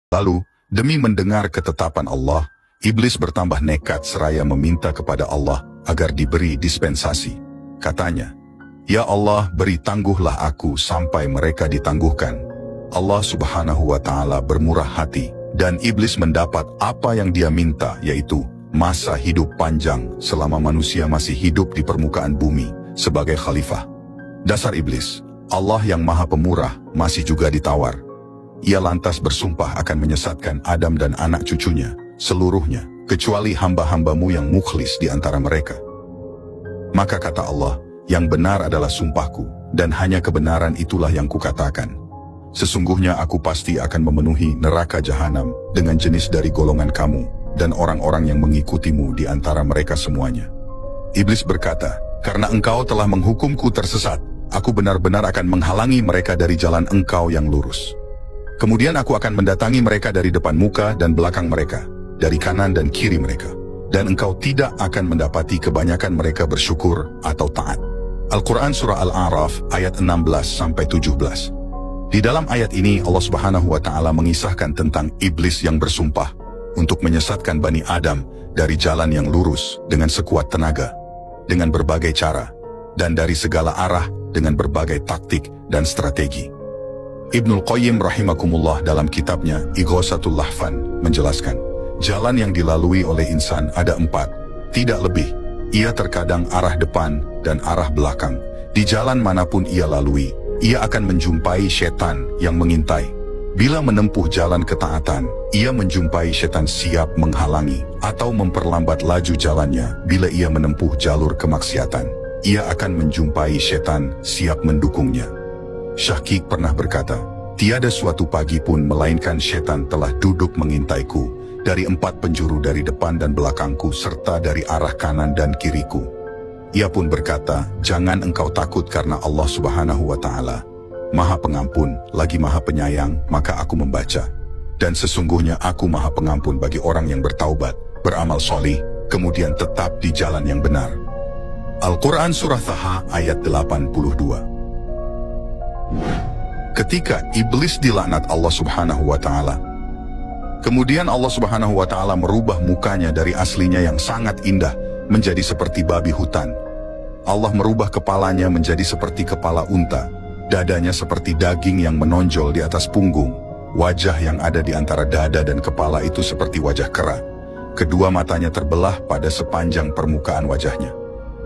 Lalu, demi mendengar ketetapan Allah, iblis bertambah nekat seraya meminta kepada Allah agar diberi dispensasi. Katanya, "Ya Allah, beri tangguhlah aku sampai mereka ditangguhkan." Allah Subhanahu wa Ta'ala bermurah hati, dan iblis mendapat apa yang dia minta, yaitu masa hidup panjang selama manusia masih hidup di permukaan bumi sebagai khalifah. Dasar iblis, Allah yang maha pemurah masih juga ditawar. Ia lantas bersumpah akan menyesatkan Adam dan anak cucunya, seluruhnya, kecuali hamba-hambamu yang mukhlis di antara mereka. Maka kata Allah, yang benar adalah sumpahku, dan hanya kebenaran itulah yang kukatakan. Sesungguhnya aku pasti akan memenuhi neraka jahanam dengan jenis dari golongan kamu, dan orang-orang yang mengikutimu di antara mereka semuanya. Iblis berkata, karena engkau telah menghukumku tersesat, aku benar-benar akan menghalangi mereka dari jalan engkau yang lurus. Kemudian aku akan mendatangi mereka dari depan muka dan belakang mereka, dari kanan dan kiri mereka. Dan engkau tidak akan mendapati kebanyakan mereka bersyukur atau taat. Al-Quran Surah Al-A'raf ayat 16-17. Di dalam ayat ini Allah Subhanahu wa Ta'ala mengisahkan tentang iblis yang bersumpah untuk menyesatkan Bani Adam dari jalan yang lurus dengan sekuat tenaga, dengan berbagai cara, dan dari segala arah dengan berbagai taktik dan strategi. Ibnul Qayyim rahimakumullah dalam kitabnya Ighosatul Lahfan menjelaskan, jalan yang dilalui oleh insan ada 4, tidak lebih. Ia terkadang arah depan dan arah belakang. Di jalan manapun ia lalui, ia akan menjumpai setan yang mengintai. Bila menempuh jalan ketaatan, ia menjumpai setan siap menghalangi atau memperlambat laju jalannya. Bila ia menempuh jalur kemaksiatan, ia akan menjumpai setan siap mendukungnya. Syahqiq pernah berkata, tiada suatu pagi pun melainkan setan telah duduk mengintaiku dari 4 penjuru dari depan dan belakangku serta dari arah kanan dan kiriku. Ia pun berkata, jangan engkau takut karena Allah Subhanahu wa Ta'ala Maha Pengampun lagi Maha Penyayang, maka aku membaca. Dan sesungguhnya aku Maha Pengampun bagi orang yang bertaubat, beramal solih, kemudian tetap di jalan yang benar. Al-Quran Surah Taha ayat 82. Ketika iblis dilaknat Allah Subhanahu wa Ta'ala, kemudian Allah Subhanahu wa Ta'ala merubah mukanya dari aslinya yang sangat indah menjadi seperti babi hutan. Allah merubah kepalanya menjadi seperti kepala unta, dadanya seperti daging yang menonjol di atas punggung, wajah yang ada di antara dada dan kepala itu seperti wajah kera. Kedua matanya terbelah pada sepanjang permukaan wajahnya.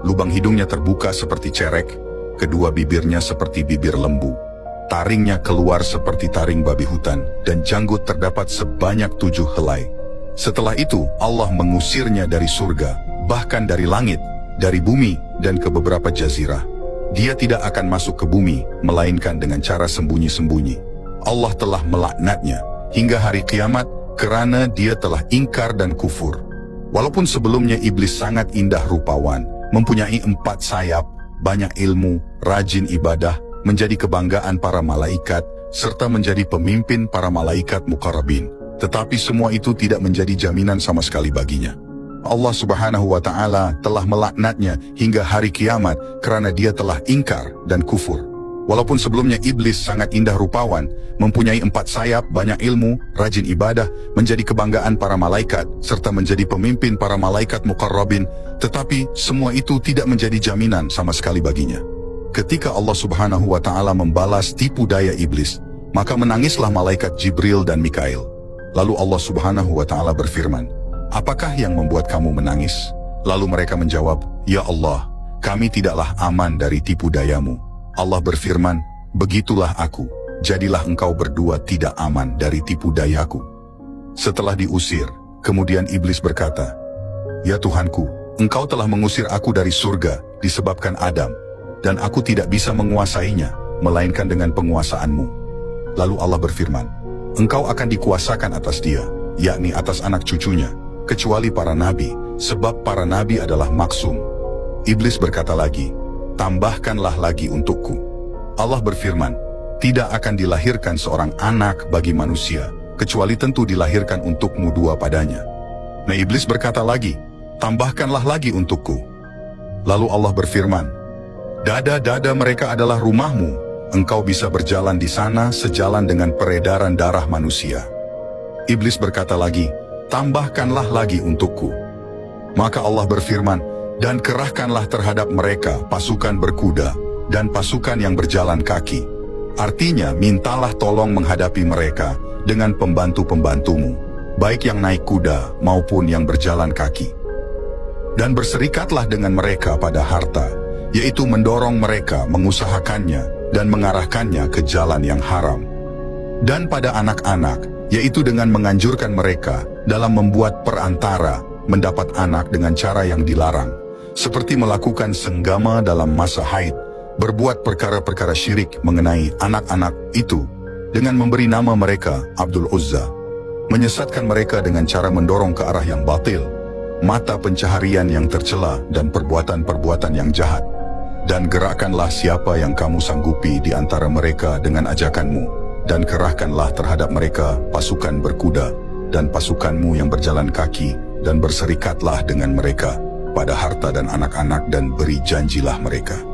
Lubang hidungnya terbuka seperti cerek, kedua bibirnya seperti bibir lembu. Taringnya keluar seperti taring babi hutan, dan janggut terdapat sebanyak 7 helai. Setelah itu, Allah mengusirnya dari surga, bahkan dari langit, dari bumi, dan ke beberapa jazirah. Dia tidak akan masuk ke bumi, melainkan dengan cara sembunyi-sembunyi. Allah telah melaknatnya hingga hari kiamat, kerana dia telah ingkar dan kufur. Walaupun sebelumnya iblis sangat indah rupawan, mempunyai 4 sayap, banyak ilmu, rajin ibadah, menjadi kebanggaan para malaikat, serta menjadi pemimpin para malaikat muqarrabin. Tetapi semua itu tidak menjadi jaminan sama sekali baginya. Allah Subhanahu wa Ta'ala telah melaknatnya hingga hari kiamat kerana dia telah ingkar dan kufur. Walaupun sebelumnya iblis sangat indah rupawan, mempunyai 4 sayap, banyak ilmu, rajin ibadah, menjadi kebanggaan para malaikat, serta menjadi pemimpin para malaikat muqarrabin, tetapi semua itu tidak menjadi jaminan sama sekali baginya. Ketika Allah Subhanahu wa Ta'ala membalas tipu daya iblis, maka menangislah malaikat Jibril dan Mikail. Lalu Allah Subhanahu wa Ta'ala berfirman, apakah yang membuat kamu menangis? Lalu mereka menjawab, ya Allah, kami tidaklah aman dari tipu dayamu. Allah berfirman, begitulah aku, jadilah engkau berdua tidak aman dari tipu dayaku. Setelah diusir, kemudian iblis berkata, ya Tuhanku, engkau telah mengusir aku dari surga disebabkan Adam, dan aku tidak bisa menguasainya, melainkan dengan penguasaanmu. Lalu Allah berfirman, engkau akan dikuasakan atas dia, yakni atas anak cucunya, kecuali para nabi, sebab para nabi adalah maksum. Iblis berkata lagi, tambahkanlah lagi untukku. Allah berfirman, tidak akan dilahirkan seorang anak bagi manusia, kecuali tentu dilahirkan untukmu 2 padanya. Nah iblis berkata lagi, tambahkanlah lagi untukku. Lalu Allah berfirman, dada-dada mereka adalah rumahmu, engkau bisa berjalan di sana sejalan dengan peredaran darah manusia. Iblis berkata lagi, tambahkanlah lagi untukku. Maka Allah berfirman, dan kerahkanlah terhadap mereka pasukan berkuda dan pasukan yang berjalan kaki. Artinya, mintalah tolong menghadapi mereka dengan pembantu-pembantumu, baik yang naik kuda maupun yang berjalan kaki. Dan berserikatlah dengan mereka pada harta, yaitu mendorong mereka mengusahakannya dan mengarahkannya ke jalan yang haram. Dan pada anak-anak, yaitu dengan menganjurkan mereka dalam membuat perantara mendapat anak dengan cara yang dilarang, seperti melakukan senggama dalam masa haid, berbuat perkara-perkara syirik mengenai anak-anak itu, dengan memberi nama mereka Abdul Uzza, menyesatkan mereka dengan cara mendorong ke arah yang batil, mata pencaharian yang tercela dan perbuatan-perbuatan yang jahat. Dan gerakkanlah siapa yang kamu sanggupi di antara mereka dengan ajakanmu, dan kerahkanlah terhadap mereka pasukan berkuda dan pasukanmu yang berjalan kaki, dan berserikatlah dengan mereka pada harta dan anak-anak, dan beri janjilah mereka.